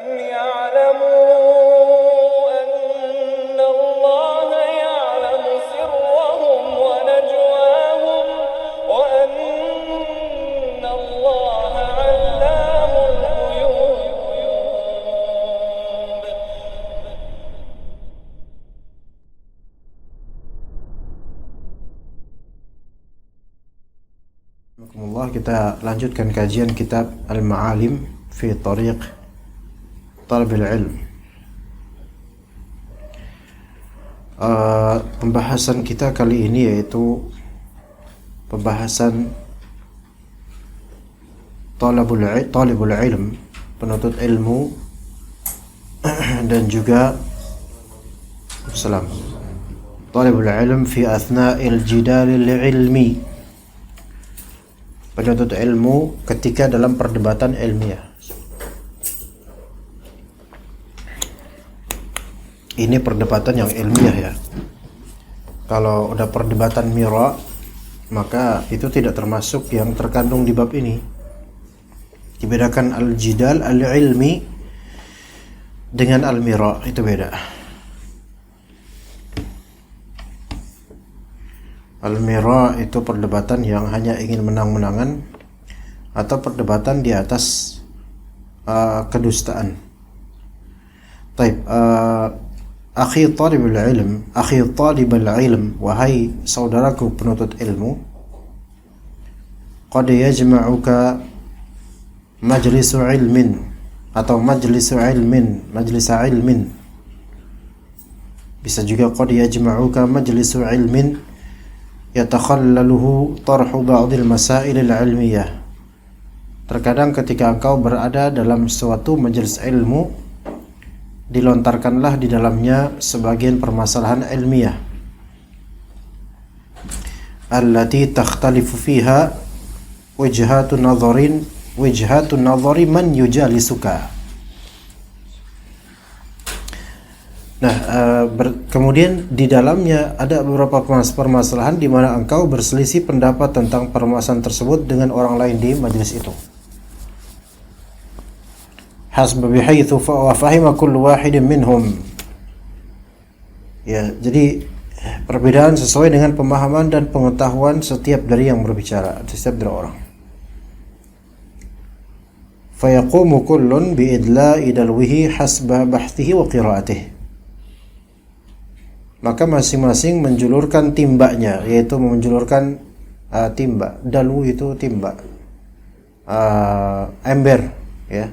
ألم يعلموا أن الله يعلم سرهم ونجواهم وأن الله علام الغيوب. Kita lanjutkan kajian kitab Al-Ma'alim fi Tariq Talabil Ilm. Pembahasan kita kali ini yaitu pembahasan talibul ilm, penuntut ilmu, dan juga talibul ilm fi athna'il jidalil ilmi, penuntut ilmu ketika dalam perdebatan ilmiah. Ini perdebatan yang ilmiah ya. Kalau udah perdebatan mira, maka itu tidak termasuk yang terkandung di bab ini. Dibedakan al-jidal al-ilmi dengan al-mira, itu beda. Al-mira itu perdebatan yang hanya ingin menang-menangan atau perdebatan di atas kedustaan. Taib, akhi talibul ilm, wahai saudaraku penuntut ilmu, qad yajma'uka majlisu ilmin atau majlisu ilmin, bisa juga qad yajma'uka majlisu ilmin yatakhallaluhu tarhu ba'dil masailil ilmiyah. Terkadang ketika engkau berada dalam suatu majelis ilmu, dilontarkanlah di dalamnya sebagian permasalahan ilmiah allati takhtalifu fiha wijhatun nadhari man yujalisuka. Nah, kemudian di dalamnya ada beberapa permasalahan di mana engkau berselisih pendapat tentang permasalahan tersebut dengan orang lain di majelis itu. Hasba bihaitsu wa fahima kullu wahidin minhum. Ya, jadi perbedaan sesuai dengan pemahaman dan pengetahuan setiap dari yang berbicara, setiap dari orang. Fayaqumu kullun bi idla'i dalwihi hasba bahthihi wa qira'atihi. Maka masing-masing menjulurkan timbanya, yaitu menjulurkan timba. Dalu itu timba, ember, ya,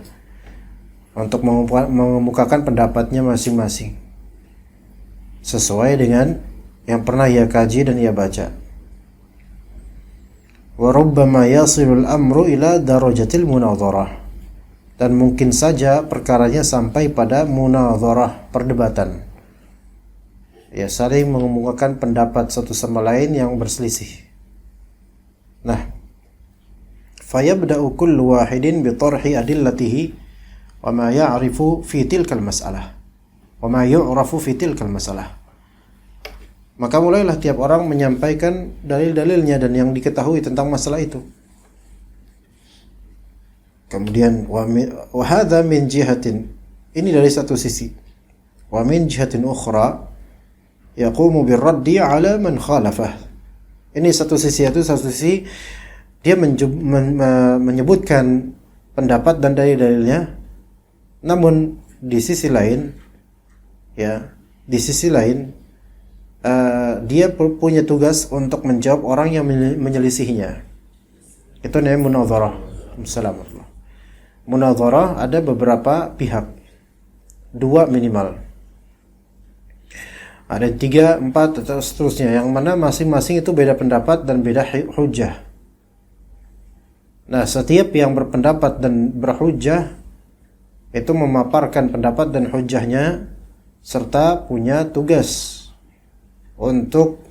untuk mengemukakan pendapatnya masing-masing sesuai dengan yang pernah ia kaji dan ia baca. Wa rubbama yasilul amru ila darajatil munadharah, dan mungkin saja perkaranya sampai pada munadharah, perdebatan. Ya, saling mengemukakan pendapat satu sama lain yang berselisih. Nah, fayabda'u kullu wahidin bi tarhi adillatihi wa ma ya'rifu fi tilkal mas'alah wa ma yu'rafu fi tilkal mas'alah. Maka mulailah tiap orang menyampaikan dalil-dalilnya dan yang diketahui tentang masalah itu. Kemudian wa hadha min jihatin, ini dari satu sisi. Wa min jihatin ukhra yaqumu birraddi ala man khalafah. Ini satu sisi, dia menyebutkan pendapat dan dalil-dalilnya, namun di sisi lain dia punya tugas untuk menjawab orang yang menyelisihinya. Itu namanya munadharah. Assalamualaikum. Munadharah ada beberapa pihak, 2 minimal. Ada 3, 4, atau seterusnya, yang mana masing-masing itu beda pendapat dan beda hujjah. Nah, setiap yang berpendapat dan berhujjah itu memaparkan pendapat dan hujjahnya serta punya tugas untuk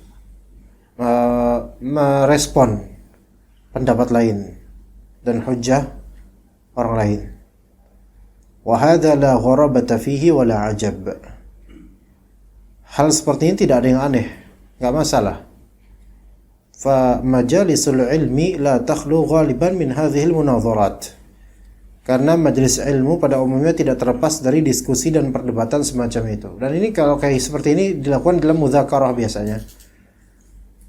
merespon pendapat lain dan hujjah orang lain. Wa hadza la gharabata fihi wa la ajab. Hal seperti ini tidak ada yang aneh, enggak masalah. Fa majalisul ilmi la takhlu ghaliban min hadhihi al munadharat. Karena majelis ilmu pada umumnya tidak terlepas dari diskusi dan perdebatan semacam itu. Dan ini kalau kayak seperti ini dilakukan dalam mudzakarah biasanya.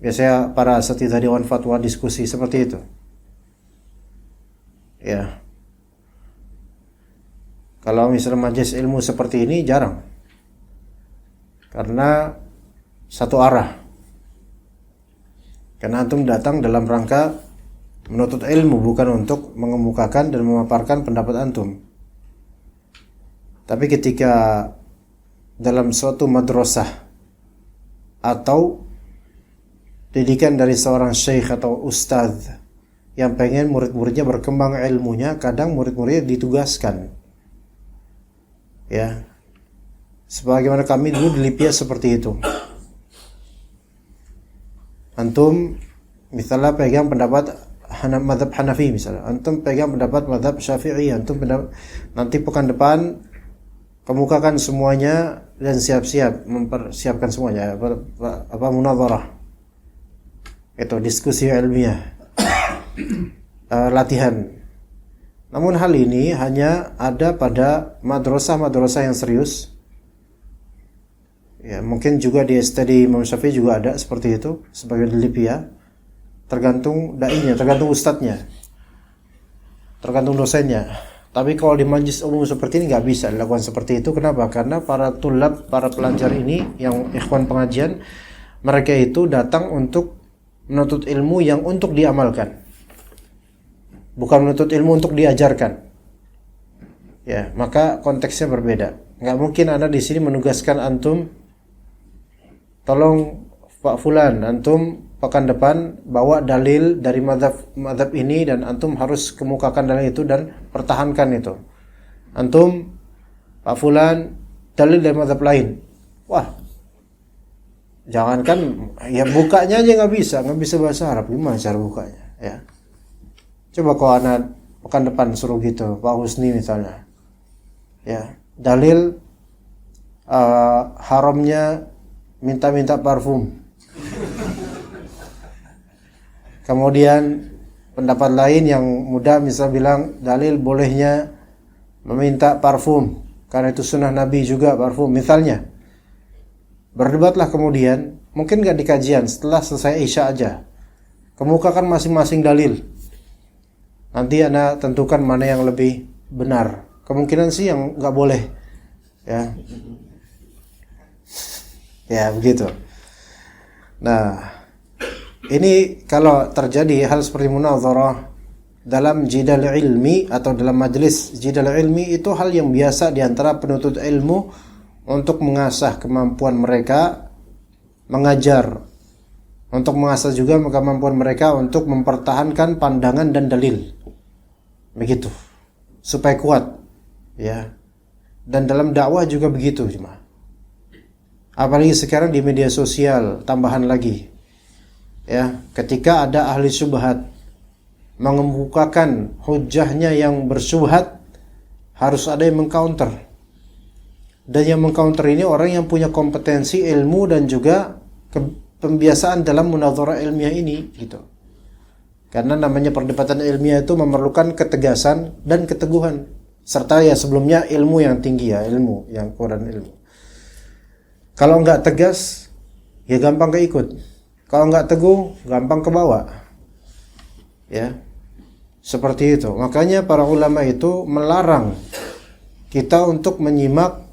Biasanya para asatidz dewan fatwa diskusi seperti itu. Ya. Kalau misalnya majelis ilmu seperti ini jarang. Karena satu arah. Karena antum datang dalam rangka menuntut ilmu, bukan untuk mengemukakan dan memaparkan pendapat antum. Tapi ketika dalam suatu madrasah atau didikan dari seorang syekh atau ustadz yang pengen murid-muridnya berkembang ilmunya, kadang murid-muridnya ditugaskan. Ya. Sebagaimana kami dulu di Libya seperti itu. Antum misalnya pegang pendapat mazhab Hanafi misalnya, antum pegang pendapat mazhab Syafi'i, antum nanti pekan depan kemukakan semuanya dan siap-siap mempersiapkan semuanya munadharah. Itu diskusi ilmiah. Latihan. Namun hal ini hanya ada pada madrasah-madrasah yang serius. Ya, mungkin juga di STD Imam Syafi'i juga ada seperti itu, sebagai di Libya. Tergantung dai-nya, tergantung ustadznya, tergantung dosennya. Tapi kalau di majlis umum seperti ini nggak bisa dilakukan seperti itu. Kenapa? Karena para tulab, para pelajar ini yang ikhwan pengajian, mereka itu datang untuk menuntut ilmu yang untuk diamalkan, bukan menuntut ilmu untuk diajarkan. Ya, maka konteksnya berbeda. Nggak mungkin Anda di sini menugaskan antum, tolong Pak Fulan, antum pekan depan bawa dalil dari mazhab ini dan antum harus kemukakan dalil itu dan pertahankan itu. Antum, Pak Fulan, dalil dari mazhab lain. Wah, jangankan ya bukanya aja nggak bisa bahasa Arab, gimana cara bukanya? Ya, coba kalau anak pekan depan suruh gitu, Pak Husni misalnya, ya dalil haramnya minta-minta parfum. Kemudian pendapat lain yang mudah bisa bilang dalil bolehnya meminta parfum karena itu sunnah Nabi juga parfum misalnya. Berdebatlah kemudian, mungkin gak di kajian, setelah selesai Isya aja kemukakan masing-masing dalil. Nanti Anda tentukan mana yang lebih benar. Kemungkinan sih yang gak boleh. Ya begitu. Nah, ini kalau terjadi hal seperti munadharah dalam jidal ilmi atau dalam majlis jidal ilmi, itu hal yang biasa di antara penuntut ilmu untuk mengasah kemampuan mereka mengajar, untuk mengasah juga kemampuan mereka untuk mempertahankan pandangan dan dalil. Begitu. Supaya kuat, ya. Dan dalam dakwah juga begitu, cuma. Apalagi sekarang di media sosial tambahan lagi. Ya, ketika ada ahli syubhat mengemukakan hujahnya yang bersyubhat, harus ada yang mengcounter. Dan yang mengcounter ini orang yang punya kompetensi ilmu dan juga pembiasaan dalam munadharah ilmiah ini, gitu. Karena namanya perdebatan ilmiah itu memerlukan ketegasan dan keteguhan, serta ya sebelumnya ilmu yang tinggi, ya ilmu yang kuat ilmu. Kalau enggak tegas, ya gampang keikut. Kalau enggak teguh, gampang ke bawah. Ya. Seperti itu. Makanya para ulama itu melarang kita untuk menyimak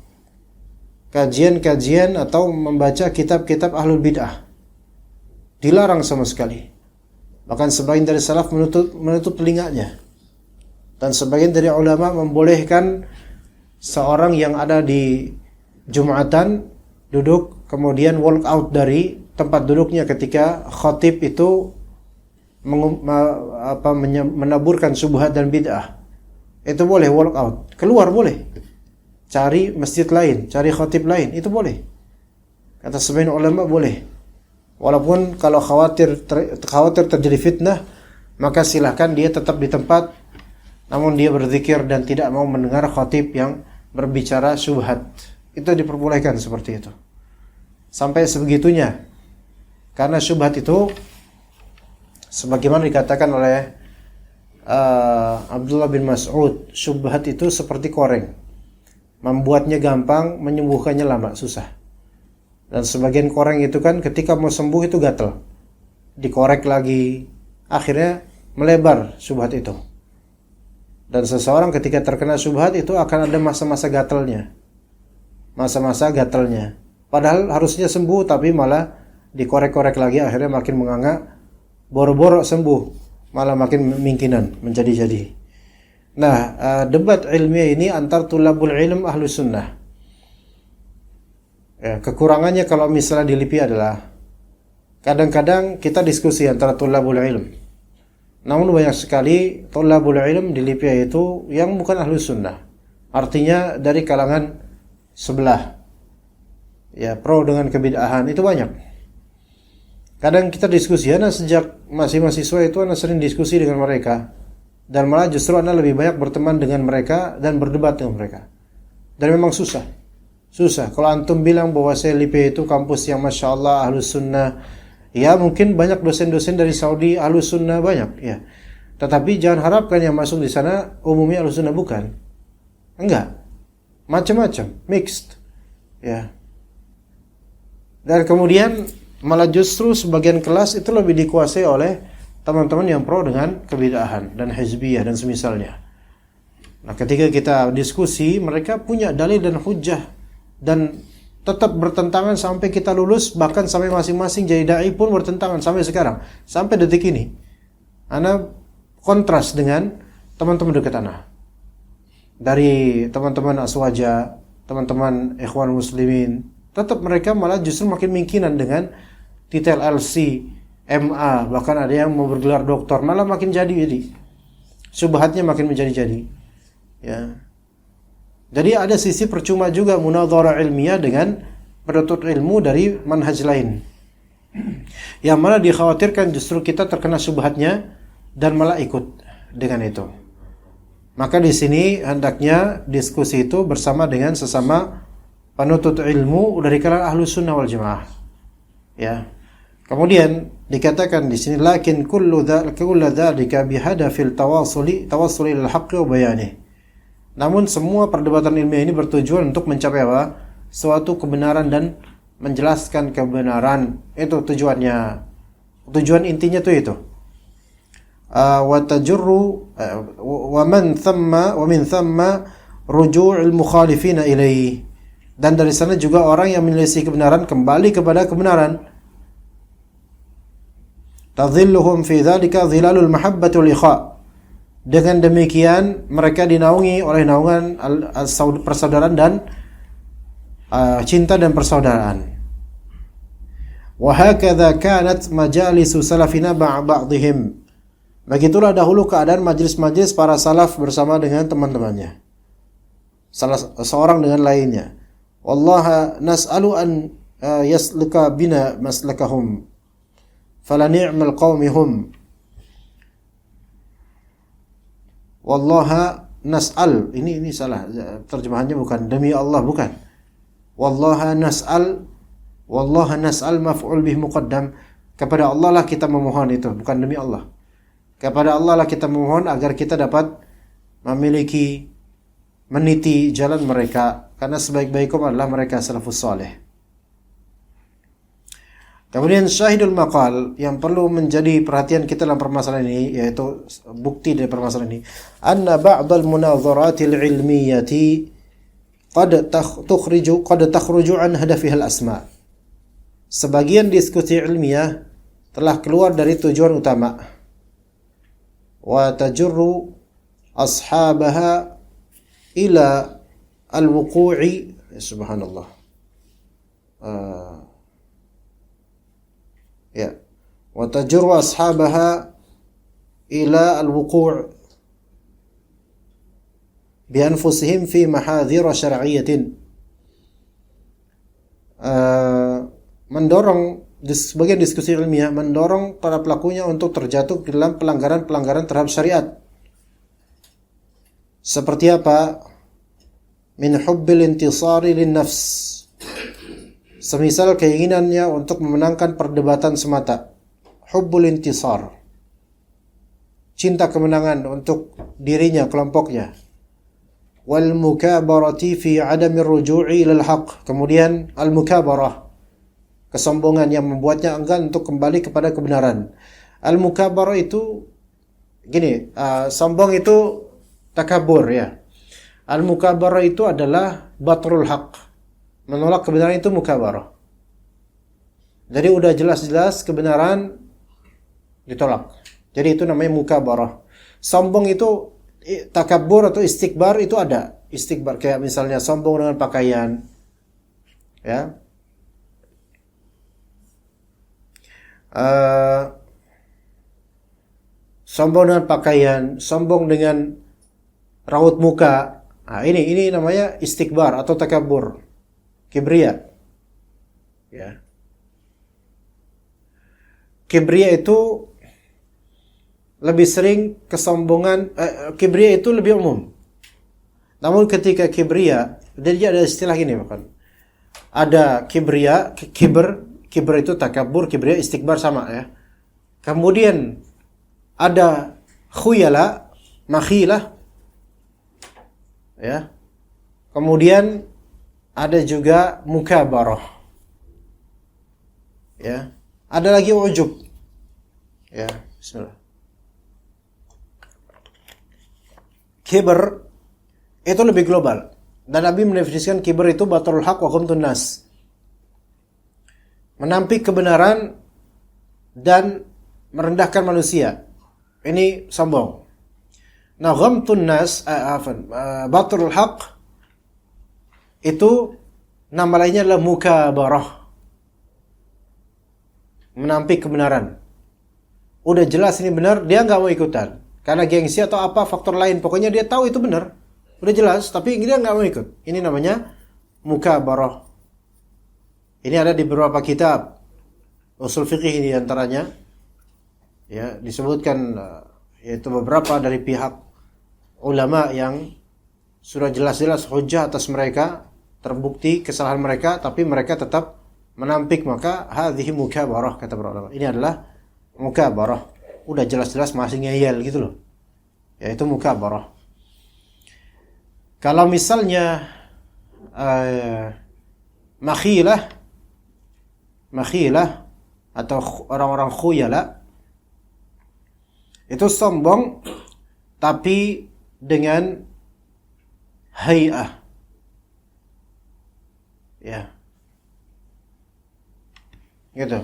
kajian-kajian atau membaca kitab-kitab ahlul bid'ah. Dilarang sama sekali. Bahkan sebagian dari salaf menutup telinganya. Dan sebagian dari ulama membolehkan seorang yang ada di Jumatan duduk kemudian walk out dari tempat duduknya ketika khatib itu menaburkan syubhat dan bid'ah. Itu boleh walk out, keluar boleh. Cari masjid lain, cari khatib lain, itu boleh. Kata sebagian ulama boleh. Walaupun kalau khawatir terjadi fitnah, maka silahkan dia tetap di tempat, namun dia berzikir dan tidak mau mendengar khatib yang berbicara syubhat. Itu diperbolehkan seperti itu. Sampai sebegitunya. Karena syubhat itu sebagaimana dikatakan oleh Abdullah bin Mas'ud, syubhat itu seperti koreng. Membuatnya gampang, menyembuhkannya lama, susah. Dan sebagian koreng itu kan ketika mau sembuh itu gatal. Dikorek lagi, akhirnya melebar syubhat itu. Dan seseorang ketika terkena syubhat itu akan ada masa-masa gatalnya. Masa-masa gatalnya. Padahal harusnya sembuh tapi malah dikorek-korek lagi, akhirnya makin menganga. Boro-boro sembuh, malah makin mingkinan, menjadi-jadi. Nah, debat ilmiah ini antar tulabul ilm ahlu sunnah. Ya, kekurangannya kalau misalnya di LIPI adalah kadang-kadang kita diskusi antara tulabul ilm. Namun banyak sekali tulabul ilm di LIPI itu yang bukan ahlu sunnah. Artinya dari kalangan sebelah. Ya, pro dengan kebid'ahan itu banyak. Kadang kita diskusi, anak sejak masih mahasiswa itu anak sering diskusi dengan mereka. Dan malah justru anak lebih banyak berteman dengan mereka dan berdebat dengan mereka. Dan memang susah. Susah. Kalau antum bilang bahwa saya LIPI itu kampus yang Masya Allah ahlus sunnah. Ya mungkin banyak dosen-dosen dari Saudi ahlus sunnah banyak. Ya. Tetapi jangan harapkan yang masuk di sana umumnya ahlus sunnah, bukan. Enggak. Macam-macam. Mixed. Ya. Dan kemudian malah justru sebagian kelas itu lebih dikuasai oleh teman-teman yang pro dengan kebid'ahan dan hizbiyah dan semisalnya. Nah, ketika kita diskusi, mereka punya dalil dan hujjah dan tetap bertentangan sampai kita lulus, bahkan sampai masing-masing jadi dai pun bertentangan sampai sekarang, sampai detik ini. Ana kontras dengan teman-teman dekat ana. Dari teman-teman Aswaja, teman-teman Ikhwan Muslimin, tetap mereka malah justru makin mingkinan dengan titel LC, MA, bahkan ada yang mau bergelar doktor, malah makin jadi. Subhatnya makin menjadi-jadi. Ya. Jadi ada sisi percuma juga munadharah ilmiah dengan penuntut ilmu dari manhaj lain. Yang malah dikhawatirkan justru kita terkena subhatnya dan malah ikut dengan itu. Maka di sini hendaknya diskusi itu bersama dengan sesama penuntut ilmu dari kalangan ahlus sunnah wal jamaah. Ya. Kemudian dikatakan di sini lakin kullu dzalika bihadafil tawassuli ilal haqqi wa bayanih. Namun semua perdebatan ilmiah ini bertujuan untuk mencapai apa? Suatu kebenaran dan menjelaskan kebenaran. Itu tujuannya. Tujuan intinya itu. Wa tajurru wa min thamma ruju'ul mukhalifina ilaihi. Dan dari sana juga orang yang menyelisih kebenaran kembali kepada kebenaran. Tadhilluhum fi dzalika dhilalul mahabbati wal ikha. Dengan demikian mereka dinaungi oleh naungan persaudaraan dan cinta dan persaudaraan. Wa hakadha kanat majalisu salafina ba'dihim. Begitulah dahulu keadaan majlis-majlis para salaf bersama dengan teman-temannya. Salah seorang dengan lainnya. Wallaha nas'alu an yasluka bina maslakahum. Fala ni'mal qaumi hum. Wallaha nas'al. Ini salah. Terjemahannya bukan demi Allah, bukan. Wallaha nas'al maf'ul bih muqaddam. Kepada Allah lah kita memohon itu, bukan demi Allah. Kepada Allah lah kita memohon agar kita dapat memiliki, meniti jalan mereka, karena sebaik-baik kaum adalah mereka salafus saleh. Kemudian syahidul maqal yang perlu menjadi perhatian kita dalam permasalahan ini, yaitu bukti dari permasalahan ini, anna ba'dal munadharatil ilmiyati qad takhruju an hadafiha al-asma. Sebagian diskusi ilmiah telah keluar dari tujuan utama. Wa tajurru ashabaha ila al-wuqu'i, subhanallah. Ya. Wa tajurru ashabaha ila al-wuqu' bi anfusihim fi mahadhir syar'iyyatin. Mendorong sebagian diskusi ilmiah mendorong para pelakunya untuk terjatuh dalam pelanggaran-pelanggaran terhadap syariat. Seperti apa? Min hubbil intisari lin nafs. Semisal keinginannya untuk memenangkan perdebatan semata. Hubbul intisar. cinta kemenangan untuk dirinya, kelompoknya. Wal mukabarati fi adami ruju'i ilal haq. Kemudian al-mukabarah, kesombongan yang membuatnya enggan untuk kembali kepada kebenaran. Al-mukabarah itu gini, sombong itu takabur ya. Al-mukabarah itu adalah batrul haq. Menolak kebenaran itu mukabarah. Jadi udah jelas-jelas kebenaran ditolak. Jadi itu namanya mukabarah. Sombong itu takabur atau istikbar itu ada. Istikbar kayak misalnya sombong dengan pakaian. Ya. Sombong dengan pakaian, sombong dengan raut muka. Nah, ini namanya istikbar atau takabur. Kibria. Ya. Kibria itu lebih sering kesombongan, kibria itu lebih umum. Namun ketika kibria, jadi ada istilah gini bahkan. Ada kibria, kiber itu takabur, kibria istikbar sama ya. Kemudian ada khuyala, makhilah. Ya. Kemudian ada juga mukabarah. Ya. Ada lagi ujub. Ya, bismillah. Kiber itu lebih global. Dan Nabi mendefinisikan kiber itu batrul haq wa ghamtun nas. Menampik kebenaran dan merendahkan manusia. Ini sombong. Nah, ghamtun nas, batrul haq itu nama lainnya adalah mukabarah. Menampik kebenaran. Udah jelas ini benar, dia nggak mau ikutan. Karena gengsi atau apa faktor lain. Pokoknya dia tahu itu benar. Udah jelas, tapi dia nggak mau ikut. Ini namanya mukabarah. Ini ada di beberapa kitab. Usul fiqih ini antaranya. Ya, disebutkan yaitu beberapa dari pihak ulama yang sudah jelas-jelas hujjah atas mereka, terbukti kesalahan mereka, tapi mereka tetap menampik, maka hadhihi mukabarah kata para ulama. Ini adalah mukabarah. Udah jelas-jelas masih ngeyel gitu loh. Yaitu mukabarah. Kalau misalnya makhilah atau orang-orang khuyala itu sombong tapi dengan hay'ah. Ya. Gitu.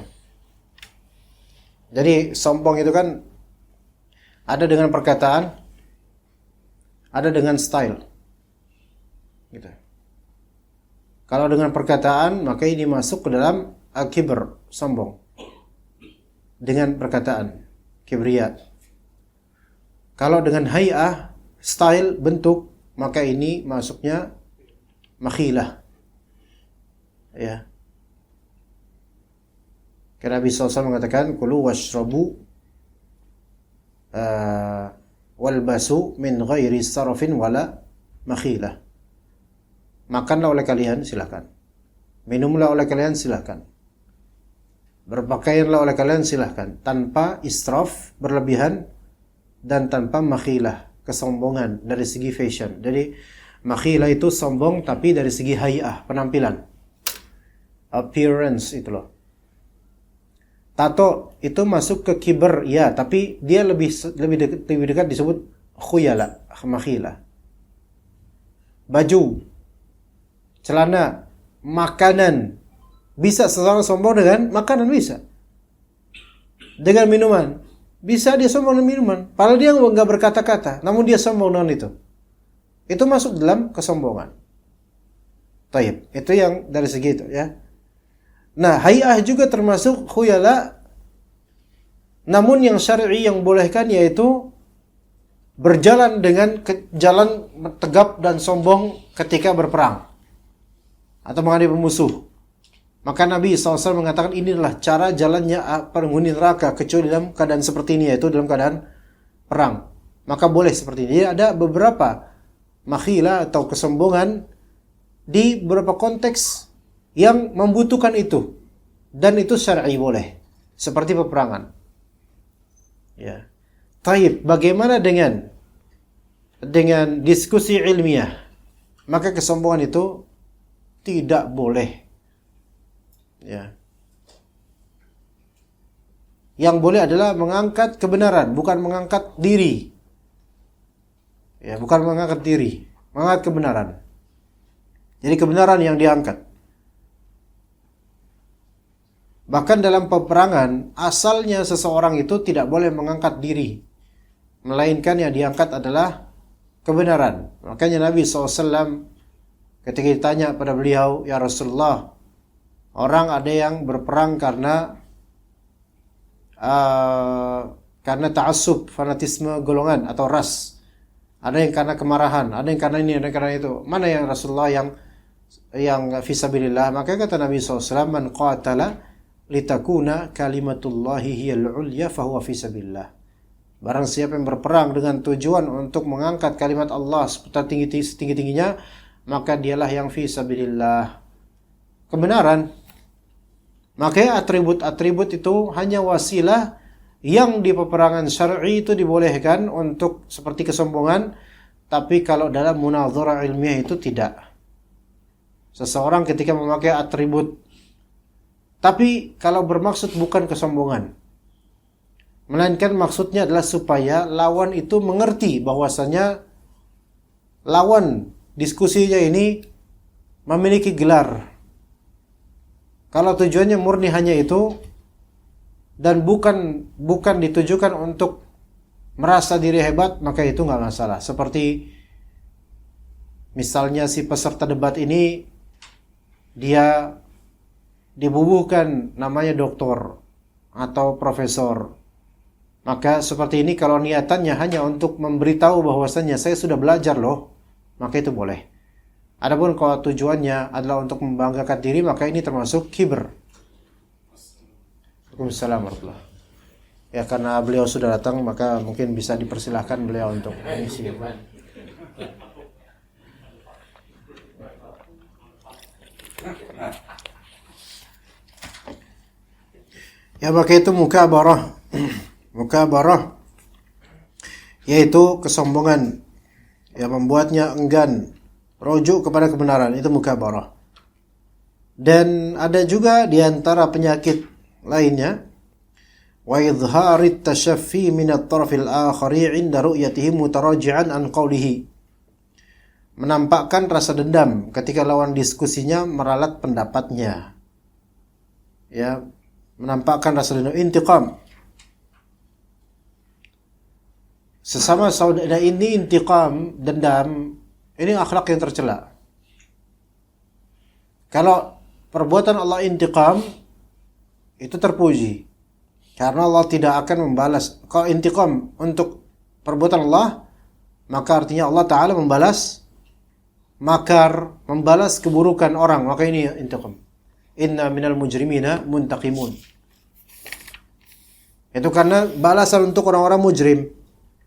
Jadi sombong itu kan ada dengan perkataan, ada dengan style. Gitu. Kalau dengan perkataan, maka ini masuk ke dalam al-kibr, sombong. Dengan perkataan, kibriya. Kalau dengan hay'ah, style, bentuk, maka ini masuknya makhilah. Ya. Karena Nabi SAW mengatakan kulu washrabu walbasu min ghairi sarafin wala makhilah. Makanlah oleh kalian, silakan. Minumlah oleh kalian, silakan. Berpakaianlah oleh kalian, silakan. Tanpa israf, berlebihan, dan tanpa makhilah, kesombongan dari segi fashion. Jadi makhilah itu sombong tapi dari segi hay'ah, penampilan, appearance itu loh. Tato itu masuk ke kiber, ya, tapi dia lebih dekat disebut khuyala, makhilah. Baju, celana, makanan, bisa seseorang sombong dengan makanan, bisa. Dengan minuman, bisa dia sombong dengan minuman. Padahal dia nggak berkata-kata, namun dia sombong dengan itu. Itu masuk dalam kesombongan. Taib, itu yang dari segi itu ya. Nah, hay'ah juga termasuk khuyala. Namun yang syar'i yang bolehkan yaitu berjalan dengan jalan tegap dan sombong ketika berperang atau menghadapi musuh. Maka Nabi SAW mengatakan inilah cara jalannya penghuni neraka kecuali dalam keadaan seperti ini, yaitu dalam keadaan perang. Maka boleh seperti ini. Jadi ada beberapa makhilah atau kesombongan di beberapa konteks yang membutuhkan itu, dan itu syar'i boleh, seperti peperangan. Ya. Taib, bagaimana dengan diskusi ilmiah? Maka kesombongan itu tidak boleh. Ya. Yang boleh adalah mengangkat kebenaran, bukan mengangkat diri. Ya, bukan mengangkat diri, mengangkat kebenaran. Jadi kebenaran yang diangkat. Bahkan dalam peperangan, asalnya seseorang itu tidak boleh mengangkat diri, melainkan yang diangkat adalah kebenaran. Makanya Nabi SAW ketika ditanya pada beliau, "Ya Rasulullah, orang ada yang berperang karena ta'assub, fanatisme golongan atau ras. Ada yang karena kemarahan, ada yang karena ini, ada yang karena itu. Mana yang Rasulullah yang fisabilillah?" Maka kata Nabi SAW, "Man qatala litakuna kalimatullahi hiyal ulya fahuwa fisabilillah." Barang siapa yang berperang dengan tujuan untuk mengangkat kalimat Allah setinggi-tingginya, maka dialah yang fisabilillah. Kebenaran. Makanya atribut-atribut itu hanya wasilah yang di peperangan syar'i itu dibolehkan untuk seperti kesombongan, tapi kalau dalam munadharah ilmiah itu tidak. Seseorang ketika memakai atribut, tapi kalau bermaksud bukan kesombongan, melainkan maksudnya adalah supaya lawan itu mengerti bahwasanya lawan diskusinya ini memiliki gelar. Kalau tujuannya murni hanya itu dan bukan ditujukan untuk merasa diri hebat, maka itu nggak masalah. Seperti misalnya si peserta debat ini dia dibubuhkan namanya doktor atau profesor. Maka seperti ini kalau niatannya hanya untuk memberitahu bahwasannya saya sudah belajar loh, maka itu boleh. Adapun kalau tujuannya adalah untuk membanggakan diri, maka ini termasuk kibr. Waalaikumsalam warahmatullahi wabarakatuh. Ya, karena beliau sudah datang, maka mungkin bisa dipersilahkan beliau untuk mengisi. Ya, maka itu mukabarah. Mukabarah yaitu kesombongan yang membuatnya enggan rujuk kepada kebenaran, itu mukabarah. Dan ada juga di antara penyakit lainnya, wa idharit tashaffi min at-tarfil akhari 'inda ru'yatihi mutaraji'an an qawlihi. Menampakkan rasa dendam ketika lawan diskusinya meralat pendapatnya. Ya, menampakkan rasa dendam, intiqam. Sesama saudara ini intiqam, dendam, ini akhlak yang tercela. Kalau perbuatan Allah intiqam, itu terpuji. Karena Allah tidak akan membalas. Kalau intiqam untuk perbuatan Allah, maka artinya Allah Ta'ala membalas makar, membalas keburukan orang. Maka ini intiqam. Inna minal mujrimina muntaqimun. Itu karena balasan untuk orang-orang mujrim.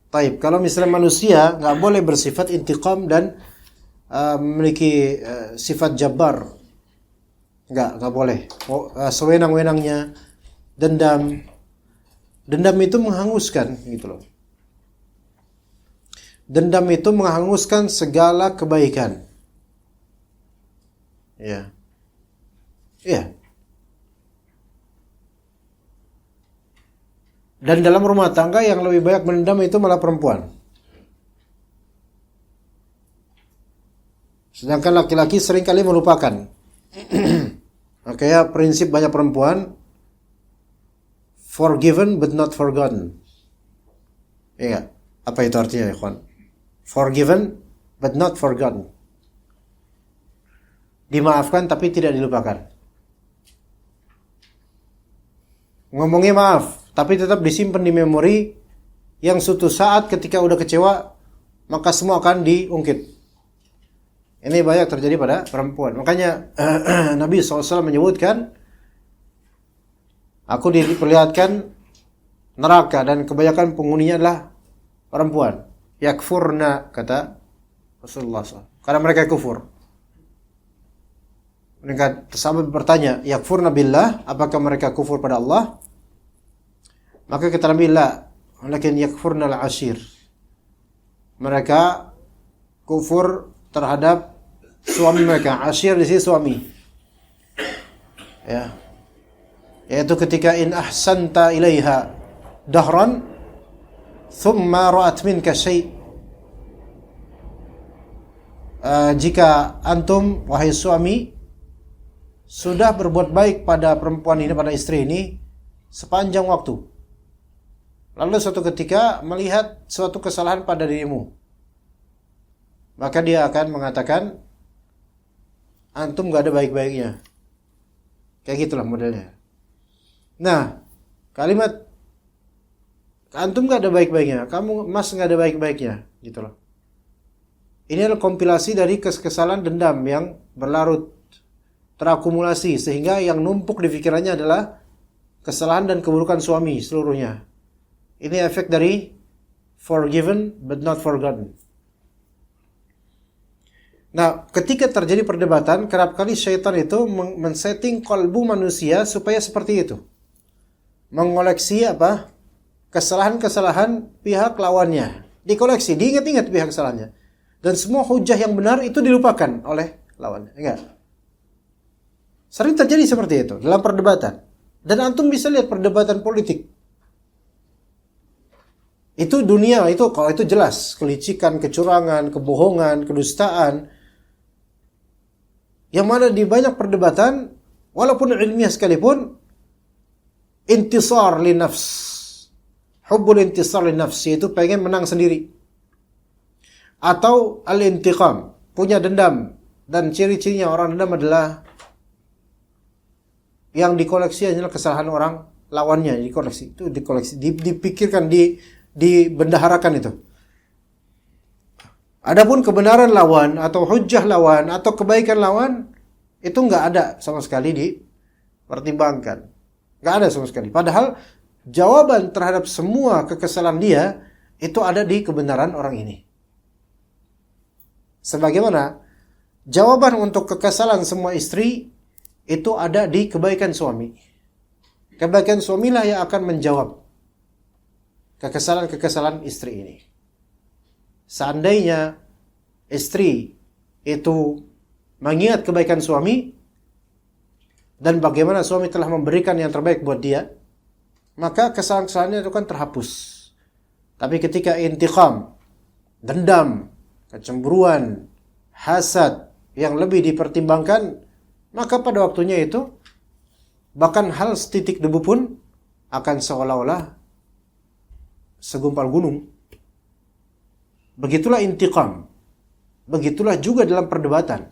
Taib, kalau misalnya manusia nggak boleh bersifat intiqam dan memiliki sifat jabbar, nggak boleh. Sewenang-wenangnya dendam itu menghanguskan, gitu loh. Dendam itu menghanguskan segala kebaikan. Ya, ya. Dan dalam rumah tangga yang lebih banyak mendendam itu malah perempuan. Sedangkan laki-laki seringkali melupakan. Makanya prinsip banyak perempuan, forgiven but not forgotten. Iya, apa itu artinya, ikhwan? Forgiven but not forgotten. Dimaafkan tapi tidak dilupakan. Ngomongnya maaf, tapi tetap disimpan di memori, yang suatu saat ketika udah kecewa, maka semua akan diungkit. Ini banyak terjadi pada perempuan. Makanya Nabi SAW menyebutkan, aku diperlihatkan neraka dan kebanyakan penghuninya adalah perempuan. Yakfurna, kata Rasulullah SAW. Karena mereka kufur. Mereka sahabat bertanya, yakfurna billah, apakah mereka kufur pada Allah? Maka kata Nabi, la, walakin yakfurnal ashir. Mereka kufur terhadap suami mereka. Ashir di sini suami. Ya. Yaitu ketika in ahsanta ilaiha dahran thumma ra'at minka syai'. Jika antum wahai suami sudah berbuat baik pada perempuan ini, pada istri ini sepanjang waktu, lalu suatu ketika melihat suatu kesalahan pada dirimu, maka dia akan mengatakan antum gak ada baik-baiknya. Kayak gitulah modelnya. Nah, kalimat antum gak ada baik-baiknya, kamu mas gak ada baik-baiknya, gitu loh. Ini adalah kompilasi dari kesalahan dendam yang berlarut, terakumulasi, sehingga yang numpuk di pikirannya adalah kesalahan dan keburukan suami seluruhnya. Ini efek dari forgiven but not forgotten. Nah, ketika terjadi perdebatan, kerap kali syaitan itu men-setting kalbu manusia supaya seperti itu. Mengoleksi apa? Kesalahan-kesalahan pihak lawannya. Dikoleksi, diingat-ingat pihak kesalahannya. Dan semua hujah yang benar itu dilupakan oleh lawannya. Enggak. Sering terjadi seperti itu dalam perdebatan. Dan antum bisa lihat perdebatan politik. Itu dunia, itu kalau itu jelas. Kelicikan, kecurangan, kebohongan, kedustaan. Yang mana di banyak perdebatan, walaupun ilmiah sekalipun, intisar li nafs. Hubbul intisar li nafs, yaitu pengen menang sendiri. Atau al-intiqam, punya dendam. Dan ciri-cirinya orang dendam adalah yang dikoleksi adalah kesalahan orang lawannya, dikoleksi. Itu dikoleksi, dipikirkan, dibendaharakan itu. Adapun kebenaran lawan atau hujjah lawan atau kebaikan lawan itu enggak ada sama sekali dipertimbangkan. Enggak ada sama sekali. Padahal jawaban terhadap semua kekesalan dia itu ada di kebenaran orang ini. Sebagaimana jawaban untuk kekesalan semua istri itu ada di kebaikan suami. Kebaikan suamilah yang akan menjawab kekesalan-kekesalan istri ini. Seandainya istri itu mengingat kebaikan suami dan bagaimana suami telah memberikan yang terbaik buat dia, maka kesalahan-kesalahannya itu kan terhapus. Tapi ketika intiqam, dendam, kecemburuan, hasad yang lebih dipertimbangkan, maka pada waktunya itu bahkan hal setitik debu pun akan seolah-olah segumpal gunung. Begitulah intiqam. Begitulah juga dalam perdebatan.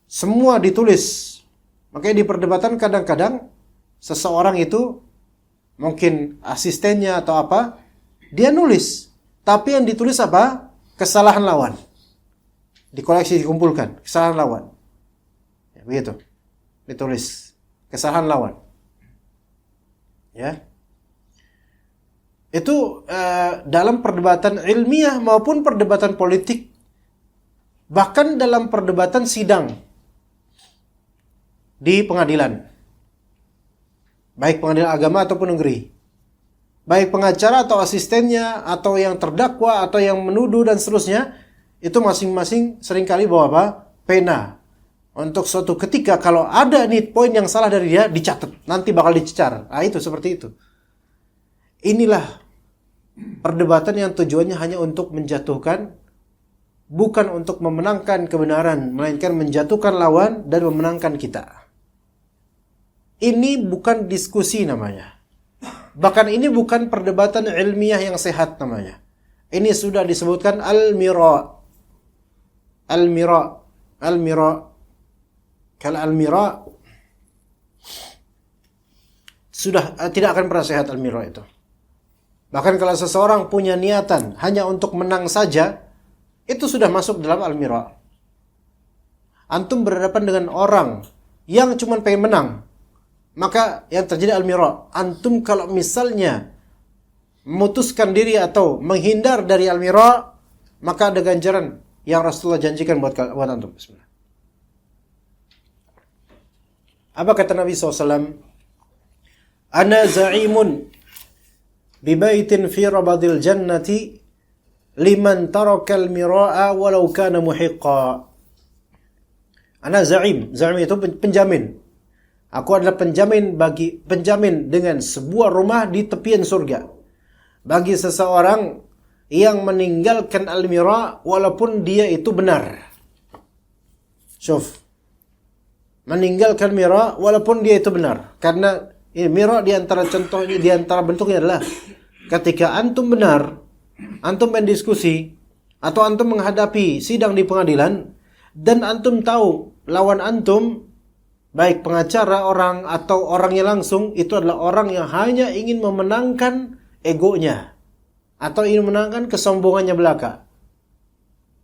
Semua ditulis. Makanya di perdebatan kadang-kadang seseorang itu mungkin asistennya atau apa, dia nulis. Tapi yang ditulis apa? Kesalahan lawan. Dikoleksi, dikumpulkan. Kesalahan lawan. Ya, begitu. Ditulis. Kesalahan lawan. Ya. Itu dalam perdebatan ilmiah maupun perdebatan politik. Bahkan dalam perdebatan sidang. Di pengadilan. Baik pengadilan agama ataupun negeri. Baik pengacara atau asistennya, atau yang terdakwa, atau yang menuduh dan seterusnya, itu masing-masing seringkali bawa apa? Pena. Untuk suatu ketika kalau ada nih poin yang salah dari dia, dicatat. Nanti bakal dicecar. Nah itu seperti itu. Inilah perdebatan yang tujuannya hanya untuk menjatuhkan, bukan untuk memenangkan kebenaran, melainkan menjatuhkan lawan dan memenangkan kita. Ini bukan diskusi namanya. Bahkan ini bukan perdebatan ilmiah yang sehat namanya. Ini sudah disebutkan al-mira. Al-mira. Al-mira. Kalau al-mira sudah tidak akan pernah sehat al-mira itu. Bahkan kalau seseorang punya niatan hanya untuk menang saja, itu sudah masuk dalam al-mira. Antum berhadapan dengan orang yang cuma pengen menang, maka yang terjadi al-mira. Antum kalau misalnya memutuskan diri atau menghindar dari al-mira, maka ada ganjaran yang Rasulullah janjikan buat antum. Bismillah. Apa kata Nabi SAW? Ana za'imun bibaitin fi rabadil jannati liman tarakal mira'a walau kana muhiqqa. Ana za'im itu penjamin. Aku adalah penjamin dengan sebuah rumah di tepian surga bagi seseorang yang meninggalkan al-mira' walaupun dia itu benar. Syuf. Meninggalkan mira' walaupun dia itu benar. Karena mira' di antara contohnya, di antara bentuknya adalah ketika antum benar, antum mendiskusi atau antum menghadapi sidang di pengadilan dan antum tahu lawan antum baik pengacara orang atau orangnya langsung itu adalah orang yang hanya ingin memenangkan egonya atau ingin memenangkan kesombongannya belaka.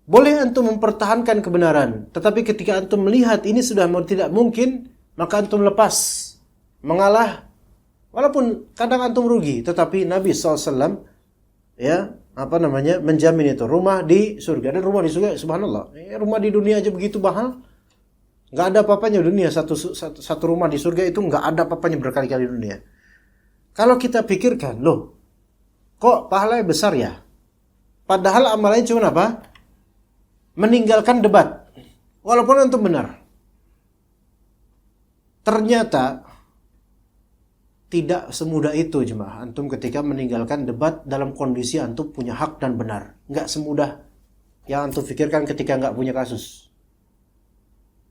Boleh antum mempertahankan kebenaran, tetapi ketika antum melihat ini sudah tidak mungkin, maka antum lepas, mengalah, walaupun kadang antum rugi, tetapi Nabi SAW menjamin itu rumah di surga. Dan rumah di surga, subhanallah, rumah di dunia aja begitu mahal, nggak ada apa-apanya di dunia. Satu rumah di surga itu nggak ada apa-apanya berkali-kali di dunia. Kalau kita pikirkan, loh, kok pahalanya besar ya? Padahal amalannya cuma apa? Meninggalkan debat, walaupun antum benar. Ternyata tidak semudah itu jemaah. Antum ketika meninggalkan debat dalam kondisi antum punya hak dan benar, nggak semudah yang antum pikirkan ketika nggak punya kasus.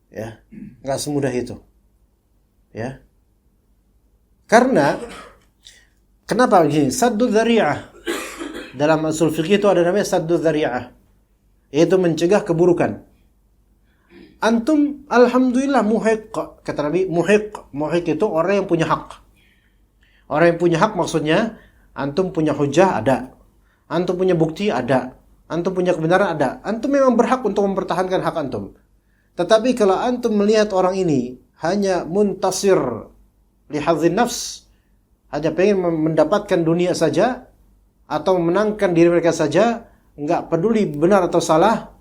Ya, nggak semudah itu. Ya, karena kenapa begini? Saddu dzari'ah. Dalam usul fikih itu ada namanya saddu dzari'ah, yaitu mencegah keburukan. Antum alhamdulillah muhiq, kata Nabi, muhiq itu orang yang punya hak. Orang yang punya hak maksudnya antum punya hujah ada, antum punya bukti ada, antum punya kebenaran ada. Antum memang berhak untuk mempertahankan hak antum. Tetapi kalau antum melihat orang ini hanya muntasir li hadzin nafs, hanya pengen mendapatkan dunia saja atau memenangkan diri mereka saja, enggak peduli benar atau salah,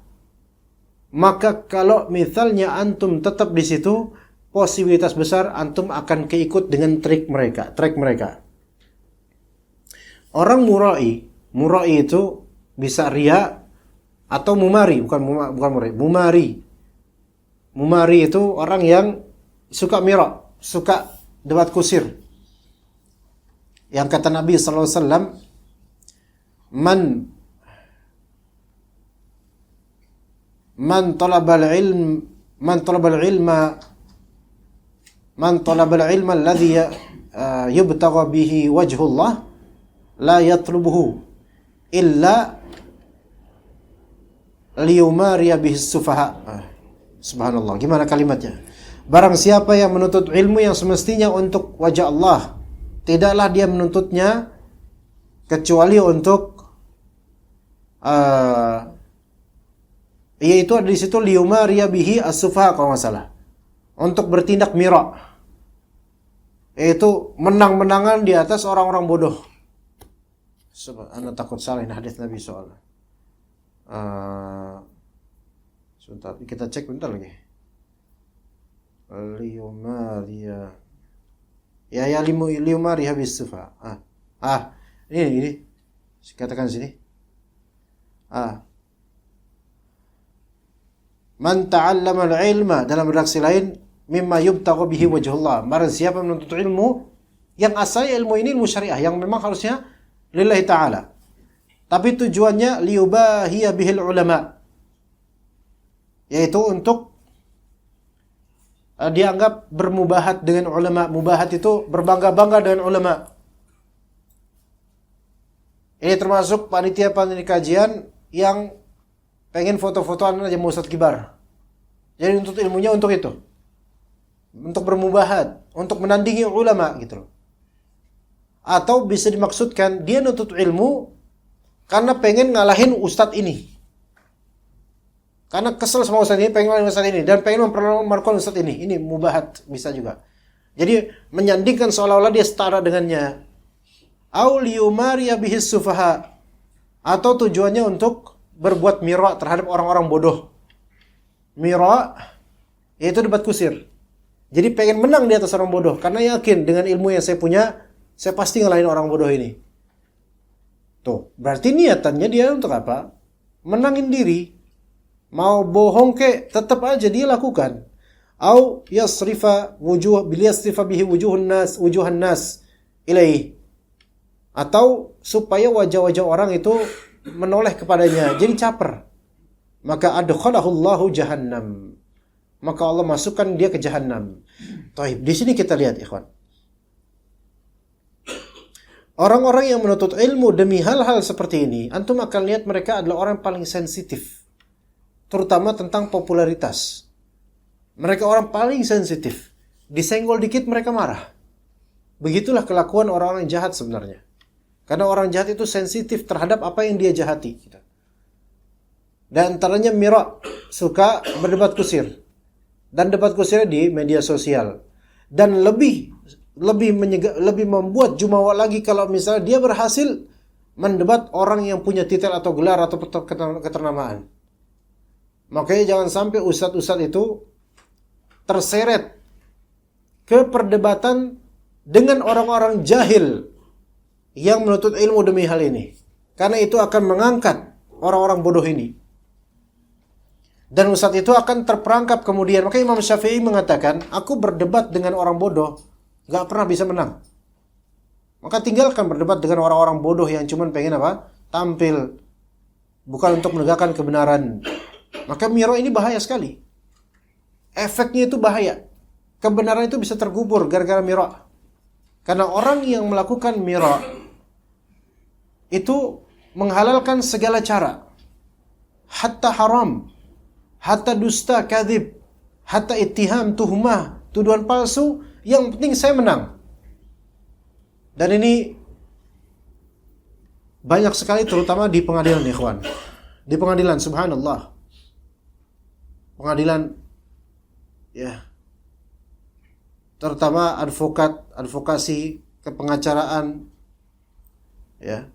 maka kalau misalnya antum tetap di situ, posibilitas besar antum akan keikut dengan trik mereka. Orang murai itu bisa ria atau mumari, bukan murai, mumari. Mumari itu orang yang suka mira, suka debat kusir. Yang kata Nabi sallallahu alaihi wasallam, Man talabal ilma alladhi yubtagha bihi wajhullah la yatlubuhu illa liyumariya bihi sufaha. Subhanallah, gimana kalimatnya? Barang siapa yang menuntut ilmu yang semestinya untuk wajah Allah, tidaklah dia menuntutnya kecuali untuk yaitu ada di situ liyumariya bihi as-sufaha kalau nggak salah, untuk bertindak mira, yaitu menang-menangan di atas orang-orang bodoh. Anda takut salah ini hadis Nabi soalnya. Sebentar, kita cek bentar lagi. Liyumariya, liyumariya bis-sufaha. Ini katakan sini. Man ta'allama al-ilma, dalam redaksi lain, mimma yubtagha bihi wajhullah. Barang siapa menuntut ilmu yang asalnya ilmu ini ilmu syariah yang memang harusnya lillahi ta'ala, tapi tujuannya liyubahiya bihil ulama, yaitu untuk dianggap bermubahat dengan ulama. Mubahat itu berbangga-bangga dengan ulama. Ini termasuk panitia-panitia kajian yang pengen foto-fotoan aja mau Ustadz Kibar. Jadi untuk ilmunya untuk itu. Untuk bermubahat, untuk menandingi ulama gitu loh. Atau bisa dimaksudkan dia nuntut ilmu karena pengen ngalahin ustadz ini. Karena kesel sama ustadz ini, pengen ngalahin ustadz ini, dan pengen mempermalukan ustadz ini. Ini mubahat bisa juga. Jadi menyandingkan seolah-olah dia setara dengannya. Au liyumariya bihis sufaha, atau tujuannya untuk berbuat mira terhadap orang-orang bodoh. Mira yaitu debat kusir. Jadi pengen menang di atas orang bodoh karena yakin dengan ilmu yang saya punya, saya pasti ngalahin orang bodoh ini. Tuh, berarti niatannya dia untuk apa? Menangin diri. Mau bohong kek, tetap aja dia lakukan. Au yasrifa bihi wujuhan nas ilaih. Atau supaya wajah-wajah orang itu menoleh kepadanya, jadi caper. Maka adkhalahu Allahu jahannam. Maka Allah masukkan dia ke jahannam. Taib. Di sini kita lihat, ikhwan. Orang-orang yang menuntut ilmu demi hal-hal seperti ini, antum akan lihat mereka adalah orang paling sensitif. Terutama tentang popularitas. Mereka orang paling sensitif. Disenggol dikit mereka marah. Begitulah kelakuan orang-orang jahat sebenarnya. Karena orang jahat itu sensitif terhadap apa yang dia jahati. Dan antaranya Mira suka berdebat kusir. Dan debat kusirnya di media sosial. Dan lebih membuat jumawa lagi kalau misalnya dia berhasil mendebat orang yang punya titel atau gelar atau keternamaan. Makanya jangan sampai ustadz-ustadz itu terseret ke perdebatan dengan orang-orang jahil yang menuntut ilmu demi hal ini. Karena itu akan mengangkat orang-orang bodoh ini. Dan ustadz itu akan terperangkap kemudian. Maka Imam Syafi'i mengatakan, aku berdebat dengan orang bodoh gak pernah bisa menang. Maka tinggalkan berdebat dengan orang-orang bodoh yang cuma pengen apa? Tampil. Bukan untuk menegakkan kebenaran. Maka Mira ini bahaya sekali. Efeknya itu bahaya. Kebenaran itu bisa tergubur gara-gara Mira. Karena orang yang melakukan Mira itu menghalalkan segala cara. Hatta haram. Hatta dusta, kadhib. Hatta ittiham, tuhmah. Tuduhan palsu. Yang penting saya menang. Dan ini banyak sekali terutama di pengadilan, ikhwan. Di pengadilan, subhanallah. Pengadilan, ya. Terutama advokasi, kepengacaraan, ya.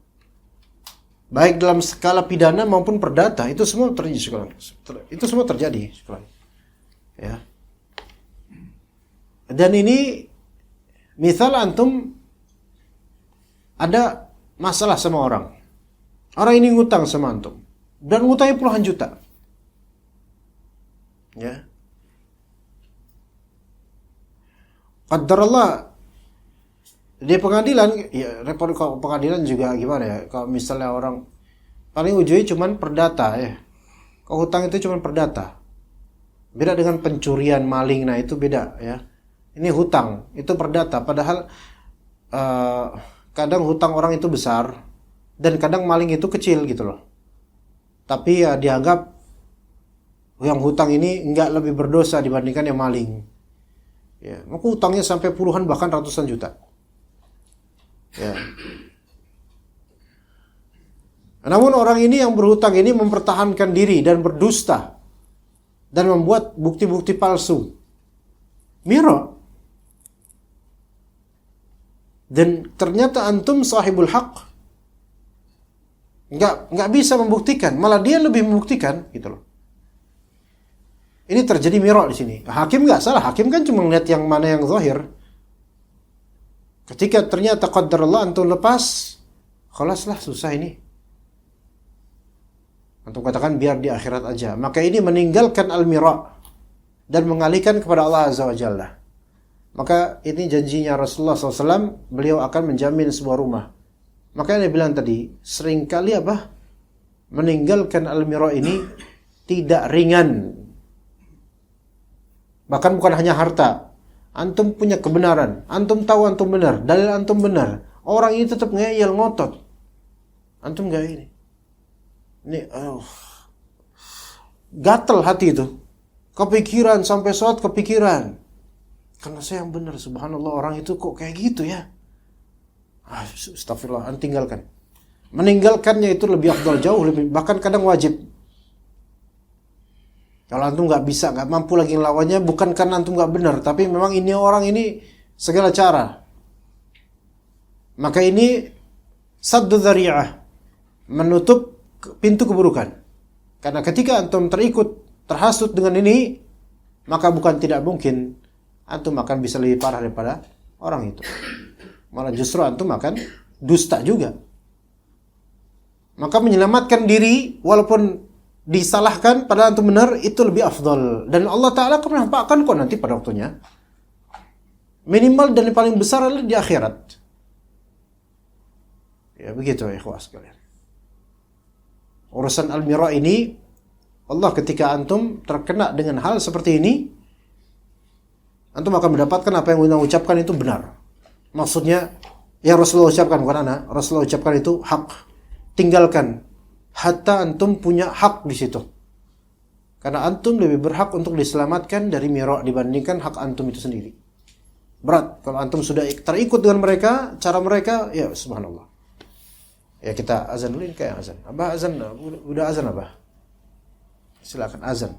Baik dalam skala pidana maupun perdata, itu semua terjadi. Itu semua terjadi, ya. Dan ini misal antum ada masalah sama orang. Orang ini ngutang sama antum dan ngutangnya puluhan juta. Ya. Qadarullah di pengadilan, ya repot kalau pengadilan juga gimana ya? Kalau misalnya orang paling ujungnya cuman perdata ya. Kalau hutang itu cuman perdata. Beda dengan pencurian, maling, nah itu beda ya. Ini hutang, itu perdata. Padahal kadang hutang orang itu besar dan kadang maling itu kecil gitu loh. Tapi ya dianggap yang hutang ini enggak lebih berdosa dibandingkan yang maling. Ya, maka hutangnya sampai puluhan bahkan ratusan juta. Ya. Namun orang ini yang berhutang ini mempertahankan diri dan berdusta dan membuat bukti-bukti palsu. Mira. Dan ternyata antum sahibul haq nggak bisa membuktikan, malah dia lebih membuktikan gitu loh. Ini terjadi Mira di sini. Hakim nggak salah, hakim kan cuma melihat yang mana yang zahir. Ketika ternyata qadarullah antum lepas, khalaslah susah ini. Antum katakan biar di akhirat aja. Maka ini meninggalkan al-mira dan mengalihkan kepada Allah Azza wa Jalla. Maka ini janjinya Rasulullah SAW, beliau akan menjamin sebuah rumah. Maka yang dia bilang tadi, seringkali apa? Meninggalkan al-mira ini tidak ringan. Bahkan bukan hanya harta. Antum punya kebenaran, antum tahu antum benar, dalil antum benar. Orang ini tetap ngeyel, ngotot. Antum gak ini. Ini, gatel hati itu. Kepikiran, sampai sholat kepikiran. Karena saya yang benar, subhanallah, orang itu kok kayak gitu ya. Astagfirullah, tinggalkan. Meninggalkannya itu lebih afdal, jauh lebih, bahkan kadang wajib. Kalau antum nggak bisa, nggak mampu lagi ngelawannya, bukan karena antum nggak benar, tapi memang ini orang ini segala cara. Maka ini saddu dzari'ah, menutup pintu keburukan. Karena ketika antum terhasut dengan ini, maka bukan tidak mungkin antum akan bisa lebih parah daripada orang itu. Malah justru antum akan dusta juga. Maka menyelamatkan diri walaupun disalahkan padahal antum benar itu lebih afdal. Dan Allah Ta'ala akan menampakkan kok nanti pada waktunya. Minimal dan yang paling besar adalah di akhirat. Ya begitu ya ikhwah sekalian. Urusan al-mira ini, Allah ketika antum terkena dengan hal seperti ini, antum akan mendapatkan apa yang antum ucapkan itu benar. Maksudnya, yang Rasulullah ucapkan bukan ana, Rasulullah ucapkan itu hak. Tinggalkan hatta antum punya hak di situ. Karena antum lebih berhak untuk diselamatkan dari mira dibandingkan hak antum itu sendiri. Berat kalau antum sudah terikut dengan mereka, cara mereka, ya subhanallah. Ya kita azan dulu, ini kayak azan. Abah azan, udah azan Abah. Silakan azan.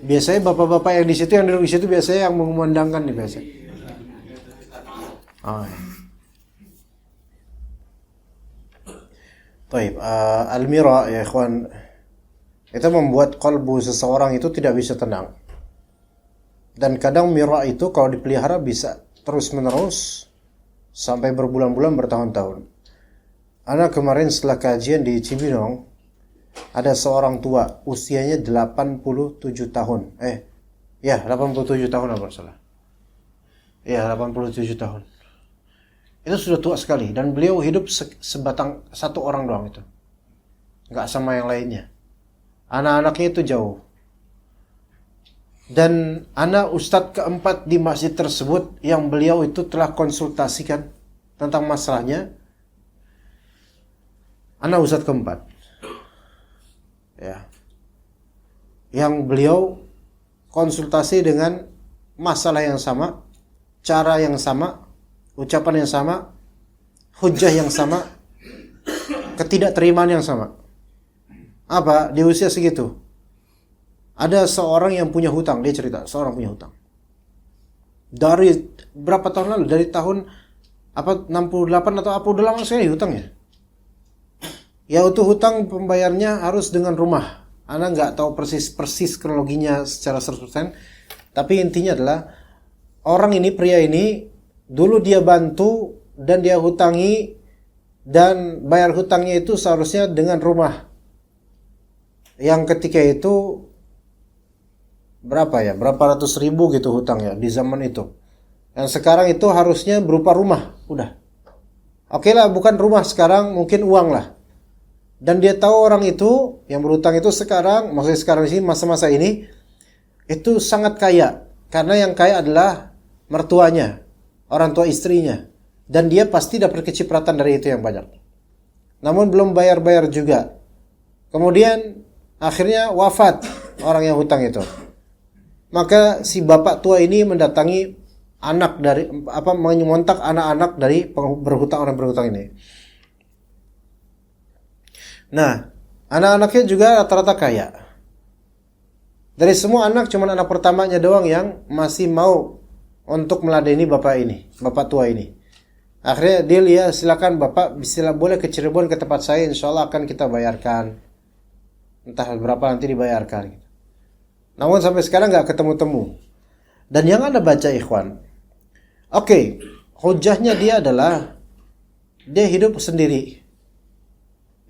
Biasanya bapak-bapak yang di situ, yang duduk di situ biasanya yang mengumandangkan nih biasa. Ya. Taib, al-mira ya ikhwan, itu membuat kalbu seseorang itu tidak bisa tenang. Dan kadang mira itu kalau dipelihara bisa terus-menerus sampai berbulan-bulan, bertahun-tahun. Anak kemarin setelah kajian di Cibinong, ada seorang tua usianya 87 tahun. 87 tahun apa salah? Ya, 87 tahun. Itu sudah tua sekali dan beliau hidup sebatang satu orang doang itu. Enggak sama yang lainnya. Anak-anaknya itu jauh. Dan anak ustadz keempat di masjid tersebut yang beliau itu telah konsultasikan tentang masalahnya. Anak ustadz keempat. Ya. Yang beliau konsultasi dengan masalah yang sama, cara yang sama, ucapan yang sama, hujah yang sama, ketidakterimaan yang sama. Apa? Di usia segitu. Ada seorang yang punya hutang, dia cerita, seorang punya hutang. Dari berapa tahun lalu? Dari tahun 68 atau apa, udah lama sekali hutangnya. Ya itu hutang pembayarnya harus dengan rumah. Ana nggak tahu persis kronologinya secara 100%, tapi intinya adalah orang ini, pria ini, dulu dia bantu dan dia hutangi dan bayar hutangnya itu seharusnya dengan rumah. Yang ketika itu berapa ratus ribu gitu hutangnya di zaman itu. Yang sekarang itu harusnya berupa rumah, udah. Oke lah, bukan rumah sekarang, mungkin uang lah. Dan dia tahu orang itu yang berhutang itu sekarang, maksudnya sekarang sih masa-masa ini itu sangat kaya, karena yang kaya adalah mertuanya, orang tua istrinya, dan dia pasti dapat kecipratan dari itu yang banyak. Namun belum bayar-bayar juga. Kemudian akhirnya wafat orang yang hutang itu. Maka si bapak tua ini mendatangi anak dari mengontak anak-anak dari orang berhutang ini. Nah, anak-anaknya juga rata-rata kaya. Dari semua anak cuma anak pertamanya doang yang masih mau untuk meladeni bapak tua ini. Akhirnya dia lihat, silakan bapak, boleh ke Cirebon ke tempat saya, insya Allah akan kita bayarkan. Entah berapa nanti dibayarkan. Namun sampai sekarang nggak ketemu-temu. Dan yang Anda baca ikhwan, oke, hujahnya dia adalah dia hidup sendiri,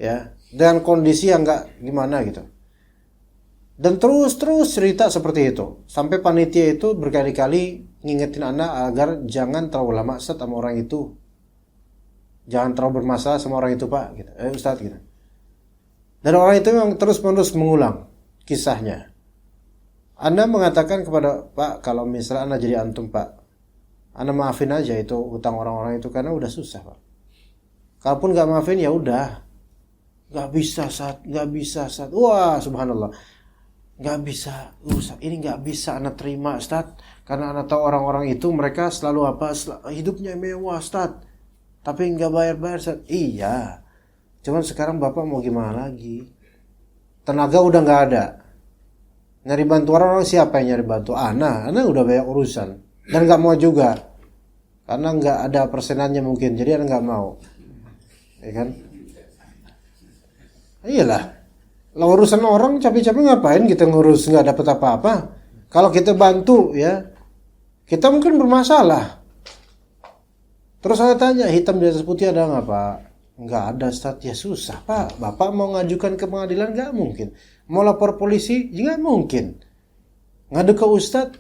ya, dengan kondisi yang nggak gimana gitu. Dan terus cerita seperti itu. Sampai panitia itu berkali-kali ngingetin anak agar jangan terlalu lama Ustaz sama orang itu. Jangan terlalu bermasalah sama orang itu Pak. Gitu. Ustaz gitu. Dan orang itu memang terus-menerus mengulang kisahnya. Anda mengatakan kepada Pak, kalau misalnya Anda jadi antum Pak, Anda maafin aja itu hutang orang-orang itu karena udah susah Pak. Kalaupun nggak maafin ya udah. Nggak bisa Ustaz. Wah subhanallah. Nggak bisa, Ustaz, ini nggak bisa Anda terima Ustaz, karena Anda tahu orang-orang itu mereka selalu hidupnya mewah Ustaz, tapi nggak bayar-bayar Ustaz. Iya, cuman sekarang Bapak mau gimana lagi, tenaga udah nggak ada, nyari bantu orang siapa yang nyari bantu? Ana udah banyak urusan dan nggak mau juga, karena nggak ada persenannya mungkin, jadi Ana nggak mau, ya kan? Iyalah. Lah urusan orang capek-capek ngapain kita ngurus nggak dapat apa-apa. Kalau kita bantu ya, kita mungkin bermasalah. Terus saya tanya, hitam di atas putih ada nggak Pak? Nggak ada Ustaz. Ya susah Pak. Bapak mau ngajukan ke pengadilan nggak mungkin. Mau lapor polisi juga nggak mungkin. Ngadu ke Ustaz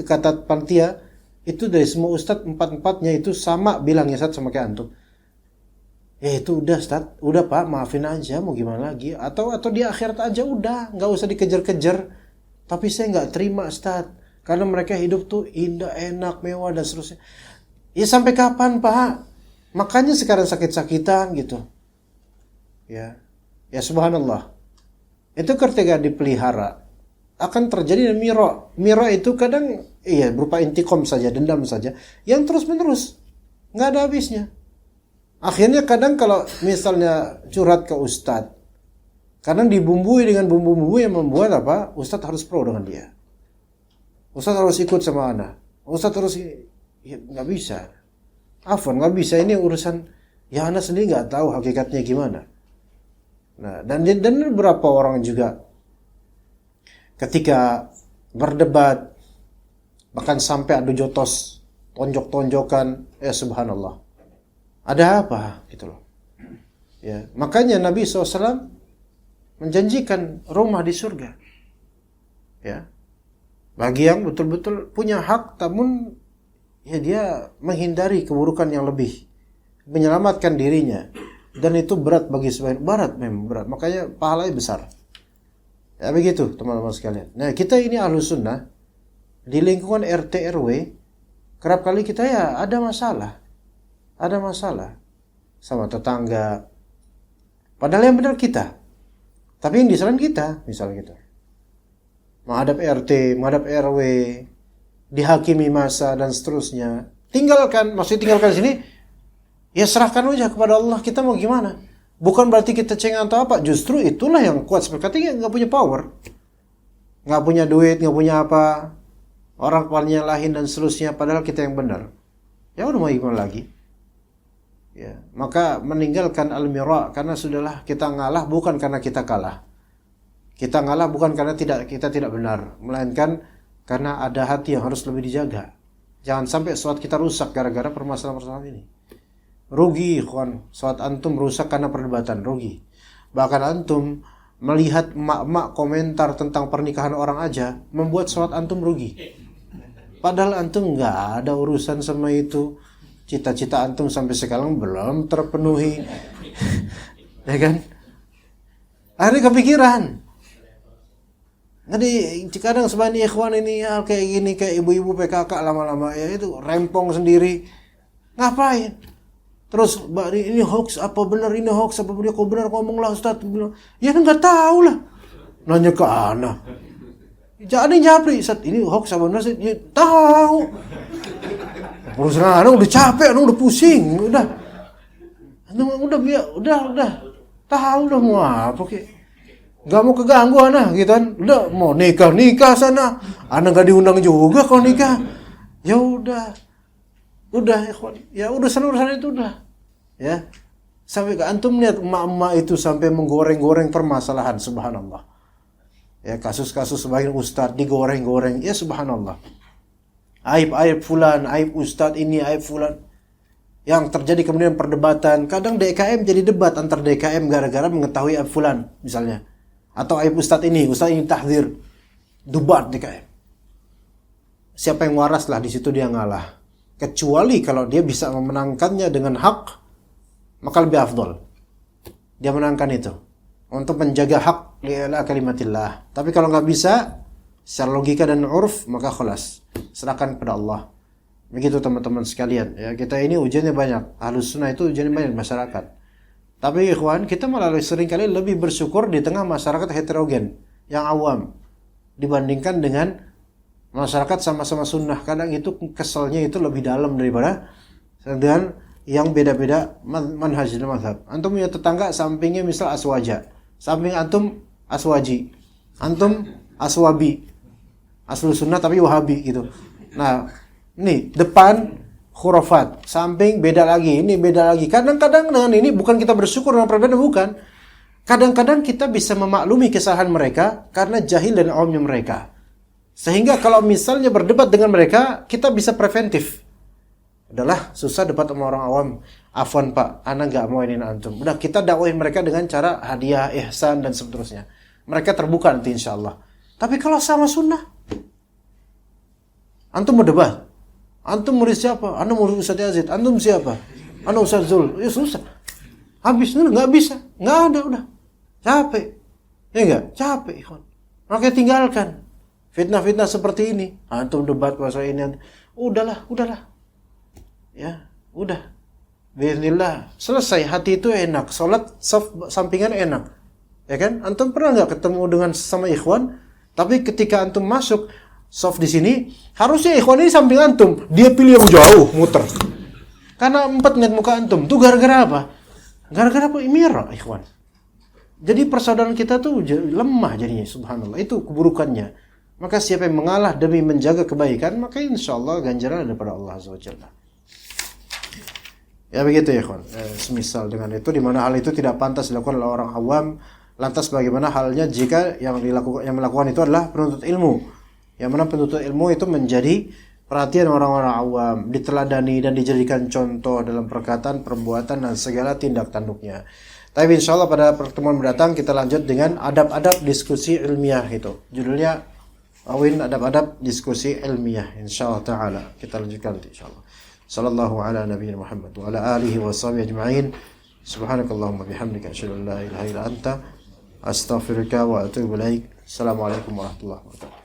kata panitia itu dari semua Ustaz 4-4-nya itu sama bilangnya Ustaz sama kayak antum. Itu udah Ustaz, udah Pak maafin aja mau gimana lagi. Atau di akhirat aja udah, nggak usah dikejar-kejar. Tapi saya nggak terima Ustaz, karena mereka hidup tuh indah, enak, mewah dan seterusnya. Ya sampai kapan Pak? Makanya sekarang sakit-sakitan gitu. Ya subhanallah. Itu ketika dipelihara akan terjadi mira. Mira itu kadang berupa intikom saja, dendam saja, yang terus-menerus, nggak ada habisnya. Akhirnya kadang kalau misalnya curhat ke ustadz, kadang dibumbui dengan bumbu-bumbu yang membuat apa? Ustadz harus pro dengan dia. Ustadz harus ikut sama ana. Ustadz harus nggak bisa. Afwan, nggak bisa, ini urusan ya ana sendiri nggak tahu hakikatnya gimana. Nah, dan beberapa orang juga ketika berdebat bahkan sampai adu jotos, tonjok-tonjokan, subhanallah. Ada apa gitu loh. Ya, makanya Nabi SAW menjanjikan rumah di surga. Ya. Bagi yang betul-betul punya hak namun ya dia menghindari keburukan yang lebih, menyelamatkan dirinya. Dan itu berat bagi sebagian, memang berat. Makanya pahalanya besar. Ya begitu teman-teman sekalian. Nah, kita ini Ahlus Sunnah di lingkungan RT RW kerap kali kita ya ada masalah sama tetangga. Padahal yang benar kita, tapi yang disalahin kita, misalnya gitu. Menghadap RT, menghadap RW, dihakimi masa dan seterusnya. Tinggalkan sini. Ya serahkan aja kepada Allah. Kita mau gimana? Bukan berarti kita cengeng atau apa. Justru itulah yang kuat. Seperti nggak punya power, nggak punya duit, nggak punya apa. Orang palingnya lain dan seterusnya. Padahal kita yang benar. Ya udah mau gimana lagi? Ya, maka meninggalkan al-mira karena sudahlah kita ngalah bukan karena kita kalah. Kita ngalah bukan karena kita tidak benar, melainkan karena ada hati yang harus lebih dijaga. Jangan sampai sholat kita rusak gara-gara permasalahan-permasalahan ini. Rugi, ikhwan. Sholat antum rusak karena perdebatan, rugi. Bahkan antum melihat emak-emak komentar tentang pernikahan orang aja membuat sholat antum rugi. Padahal antum nggak ada urusan sama itu. Cita-cita antum sampai sekarang belum terpenuhi. Ya kan? Akhirnya kepikiran. Jadi kadang sebagian ikhwan ini ya kayak gini, kayak ibu-ibu PKK lama-lama ya itu rempong sendiri. Ngapain? Terus ini hoax apa benar, ini hoax apa benar, kau benar ngomonglah Ustaz. Ya enggak tahu lah. Nanya ke ana. Jadi japri, Ustaz ini hoax apa benar sih? Ya tahu. Urusan anak udah capek, anak udah pusing, udah tahu udah mau apa kek, nggak mau keganggu anak gitu kan, udah mau nikah sana, anak nggak diundang juga kalau nikah, ya udah ya urusan itu udah, ya sampai ke antum lihat emak-emak itu sampai menggoreng-goreng permasalahan, subhanallah, ya kasus-kasus sebagian ustadz digoreng-goreng, ya subhanallah. Aib fulan, aib ustadz ini, aib fulan. Yang terjadi kemudian perdebatan. Kadang DKM jadi debat antar DKM gara-gara mengetahui aib fulan misalnya. Atau aib ustadz ini tahdzir. Debat DKM. Siapa yang waras lah di situ dia ngalah. Kecuali kalau dia bisa memenangkannya dengan hak, maka lebih afdol. Dia menangkan itu. Untuk menjaga hak li'ila kalimatillah. Tapi kalau nggak bisa, secara logika dan urf, maka khalas. Serahkan kepada Allah. Begitu teman-teman sekalian. Ya, kita ini ujiannya banyak. Ahlus Sunnah itu ujiannya banyak masyarakat. Tapi ikhwan, kita malah seringkali lebih bersyukur di tengah masyarakat heterogen, yang awam, dibandingkan dengan masyarakat sama-sama sunnah. Kadang itu keselnya itu lebih dalam daripada dengan yang beda-beda manhaj dan mazhab. Antum punya tetangga sampingnya misal aswaja, samping antum aswaji, antum aswabi, Ahlus Sunnah tapi wahabi gitu. Nah, ini depan khurafat, samping beda lagi, ini beda lagi. Kadang-kadang dengan ini bukan kita bersyukur dengan perbedaan, bukan. Kadang-kadang kita bisa memaklumi kesalahan mereka karena jahil dan awamnya mereka. Sehingga kalau misalnya berdebat dengan mereka, kita bisa preventif. Udahlah, susah debat sama orang awam. Afwan Pak, ana nggak mau ini antum. Udah, kita dakwahin mereka dengan cara hadiah, ihsan dan seterusnya. Mereka terbuka nanti insyaallah. Tapi kalau sama sunnah, antum mau debat, antum murid siapa? Ana murid Ustaz Yazid. Antum siapa? Ana Ustaz Zul. Ya susah. Habis nggak bisa, nggak ada udah. Capek. Ya enggak? Capek, ikhwan. Maka tinggalkan fitnah-fitnah seperti ini. Antum debat pasal ini. Udahlah. Ya, udah. Bismillah. Selesai, hati itu enak. Salat sampingan enak. Ya kan? Antum pernah enggak ketemu dengan sama ikhwan? Tapi ketika antum masuk soft di sini, harusnya ikhwan ini samping antum. Dia pilih yang jauh, muter. Karena 4 ngeliat muka antum. Itu gara-gara apa? Gara-gara apa? Imira, ikhwan. Jadi persaudaraan kita tuh lemah jadinya, subhanallah. Itu keburukannya. Maka siapa yang mengalah demi menjaga kebaikan, maka insyaallah ganjaran ada pada Allah Azza wa Jalla. Ya begitu ya ikhwan. Semisal dengan itu, di mana hal itu tidak pantas dilakukan oleh orang awam, lantas bagaimana halnya jika yang melakukan itu adalah penuntut ilmu? Yang mana penuntut ilmu itu menjadi perhatian orang-orang awam, diteladani dan dijadikan contoh dalam perkataan, perbuatan dan segala tindak tanduknya. Tapi insyaallah pada pertemuan mendatang kita lanjut dengan adab-adab diskusi ilmiah itu. Judulnya adab-adab diskusi ilmiah insyaallah taala. Kita lanjutkan nanti insyaallah. Sallallahu ala nabiyina Muhammad wa ala alihi wa sahbihi ajma'in. Subhanakallahumma bihamdika asyhadu an la ilaha illa anta astaghfiruka wa atubu ilaik. Assalamualaikum warahmatullahi wabarakatuh.